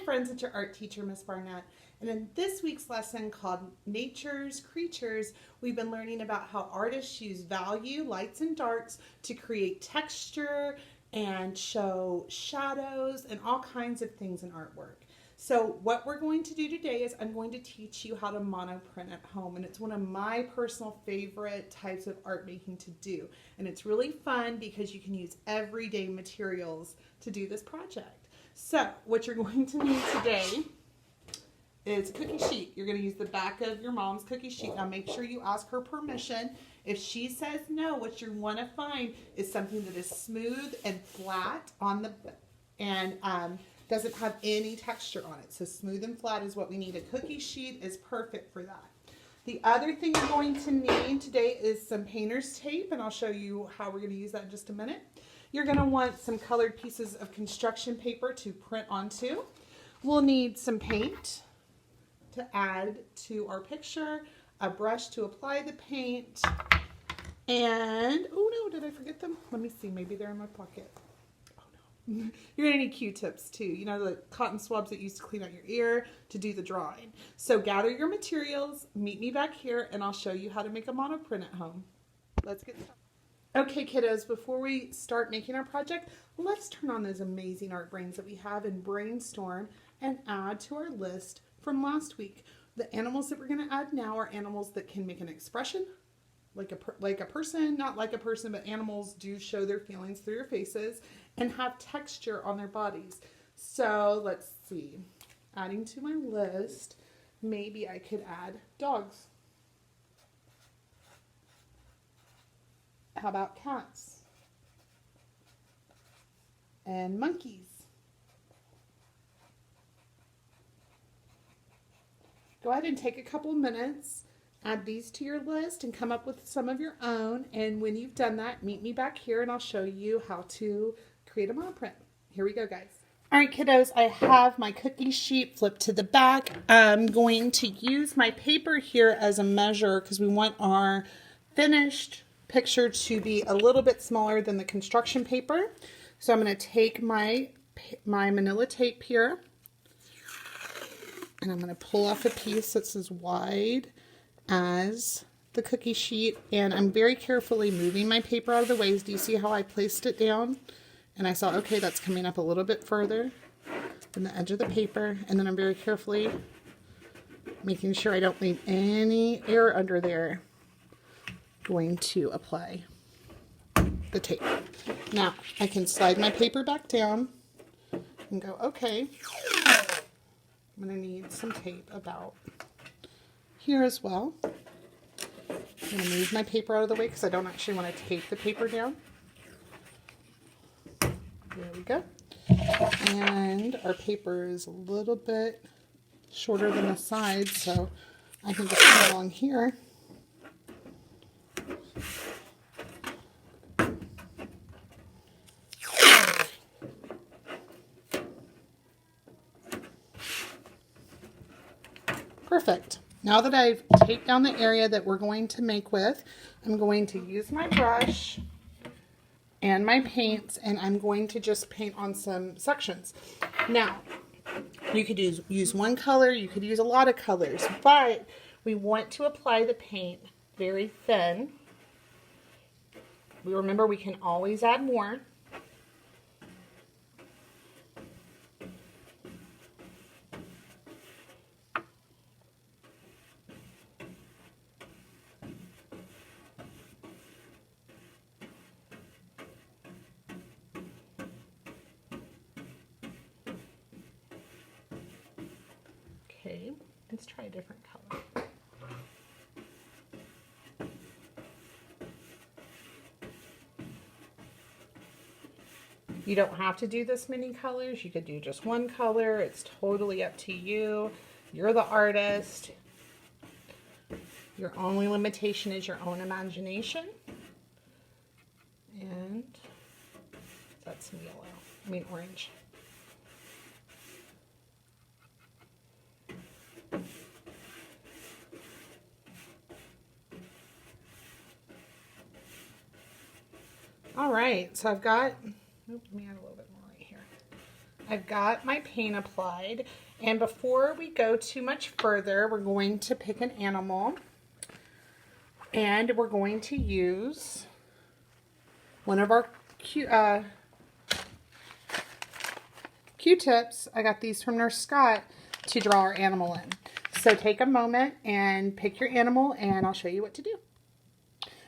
friends, it's your art teacher, Miss Barnett. And in this week's lesson called Nature's Creatures, we've been learning about how artists use value, lights and darks to create texture and show shadows and all kinds of things in artwork. So what we're going to do today is I'm going to teach you how to monoprint at home, and it's one of my personal favorite types of art making to do. And it's really fun because you can use everyday materials to do this project. So what you're going to need today is a cookie sheet. You're going to use the back of your mom's cookie sheet. Now make sure you ask her permission. If she says no, what you want to find is something that is smooth and flat on the and doesn't have any texture on it. So smooth and flat is what we need. A cookie sheet is perfect for that. The other thing you're going to need today is some painter's tape, and I'll show you how we're going to use that in just a minute. You're going to want some colored pieces of construction paper to print onto. We'll need some paint to add to our picture, a brush to apply the paint, and, oh no, did I forget them? Let me see, maybe they're in my pocket. Oh no. You're going to need Q-tips too. You know, the cotton swabs that you used to clean out your ear to do the drawing. So gather your materials, meet me back here, and I'll show you how to make a monoprint at home. Let's get started. Okay, kiddos, before we start making our project, let's turn on those amazing art brains that we have and brainstorm and add to our list from last week. The animals that we're going to add now are animals that can make an expression, like a person, not like a person, but animals do show their feelings through their faces and have texture on their bodies. So let's see, adding to my list, maybe I could add dogs. How about cats? And monkeys? Go ahead and take a couple minutes, add these to your list, and come up with some of your own. And when you've done that, meet me back here and I'll show you how to create a monoprint. Here we go, guys. All right, kiddos, I have my cookie sheet flipped to the back. I'm going to use my paper here as a measure because we want our finished picture to be a little bit smaller than the construction paper. So I'm going to take my manila tape here and I'm going to pull off a piece that's as wide as the cookie sheet, and I'm very carefully moving my paper out of the way. Do you see how I placed it down? And I saw, okay, that's coming up a little bit further than the edge of the paper, and then I'm very carefully making sure I don't leave any air under there. Going to apply the tape. Now I can slide my paper back down and go, okay, I'm going to need some tape about here as well. I'm going to move my paper out of the way because I don't actually want to tape the paper down. There we go. And our paper is a little bit shorter than the sides, so I can just come along here. Perfect. Now that I've taped down the area that we're going to make with, I'm going to use my brush and my paints, and I'm going to just paint on some sections. Now, you could use one color, you could use a lot of colors, but we want to apply the paint very thin. We remember we can always add more. Okay, let's try a different color. You don't have to do this many colors. You could do just one color. It's totally up to you. You're the artist. Your only limitation is your own imagination. And that's some yellow, I mean orange. All right, so I've got, let me add a little bit more right here. I've got my paint applied, and before we go too much further, we're going to pick an animal, and we're going to use one of our Q-tips. I got these from Nurse Scott to draw our animal in. So take a moment and pick your animal, and I'll show you what to do.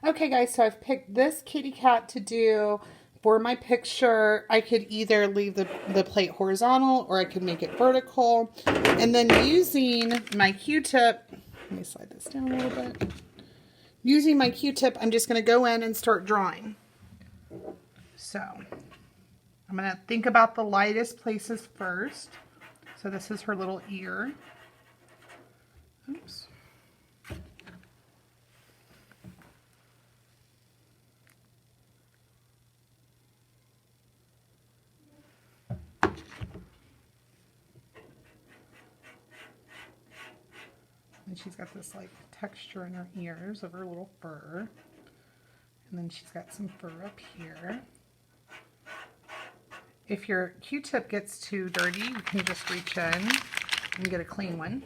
Okay guys, so I've picked this kitty cat to do for my picture. I could either leave the plate horizontal or I could make it vertical. And then using my Q-tip, let me slide this down a little bit. Using my Q-tip, I'm just going to go in and start drawing. So I'm going to think about the lightest places first. So this is her little ear. Oops. And she's got this like texture in her ears of her little fur. And then she's got some fur up here. If your Q-tip gets too dirty, you can just reach in and get a clean one.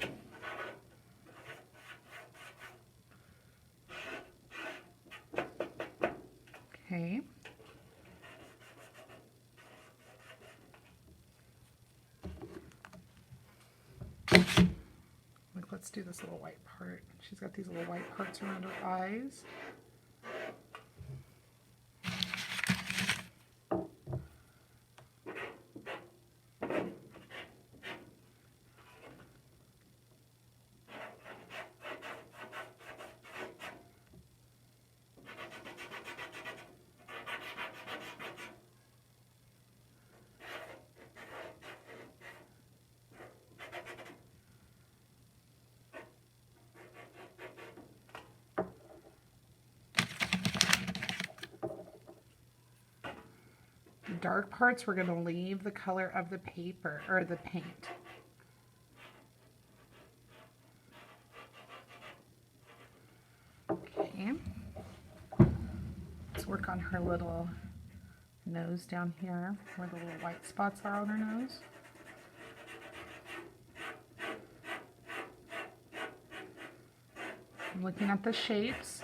Okay. Let's do this little white part. She's got these little white parts around her eyes. Dark parts, we're going to leave the color of the paper or the paint. Okay. Let's work on her little nose down here, where the little white spots are on her nose. I'm looking at the shapes.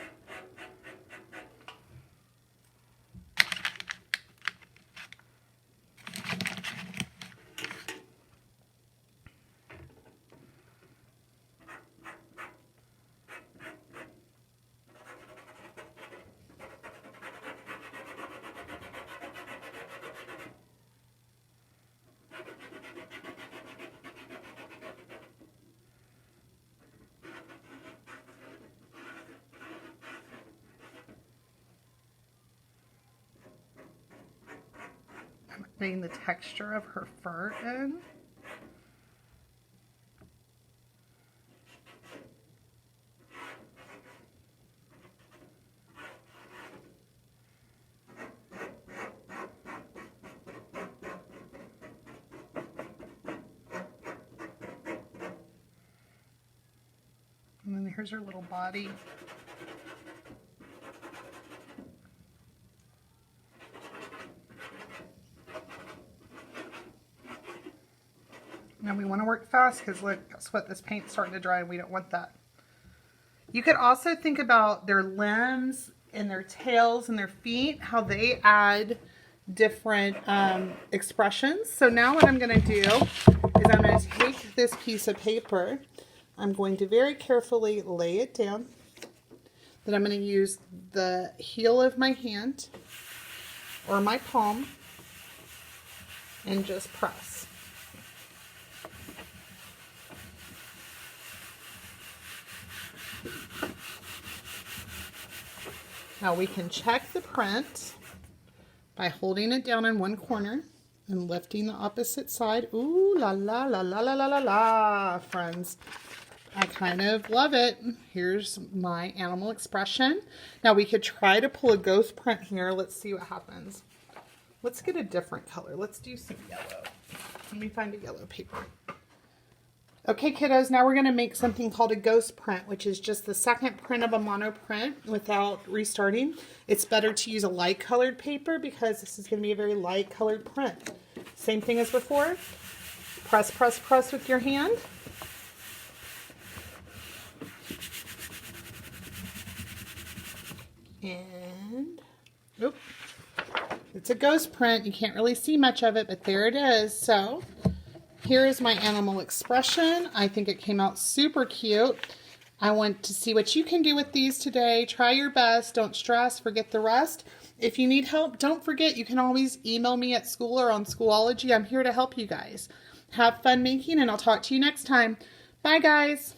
Putting the texture of her fur in. And then here's her little body. Now we want to work fast because look, guess what? This paint's starting to dry and we don't want that. You could also think about their limbs and their tails and their feet, how they add different expressions. So now what I'm going to do is I'm going to take this piece of paper. I'm going to very carefully lay it down. Then I'm going to use the heel of my hand or my palm and just press. Now we can check the print by holding it down in one corner and lifting the opposite side. Ooh, la la la la la la la la, friends. I kind of love it. Here's my animal expression. Now we could try to pull a ghost print here. Let's see what happens. Let's get a different color. Let's do some yellow. Let me find a yellow paper. Okay, kiddos, now we're going to make something called a ghost print, which is just the second print of a mono print without restarting. It's better to use a light colored paper because this is going to be a very light colored print. Same thing as before. Press, press, press with your hand. And, oop, it's a ghost print. You can't really see much of it, but there it is. So here is my animal expression. I think it came out super cute. I want to see what you can do with these today. Try your best. Don't stress. Forget the rest. If you need help, don't forget you can always email me at school or on Schoology. I'm here to help you guys. Have fun making, and I'll talk to you next time. Bye, guys.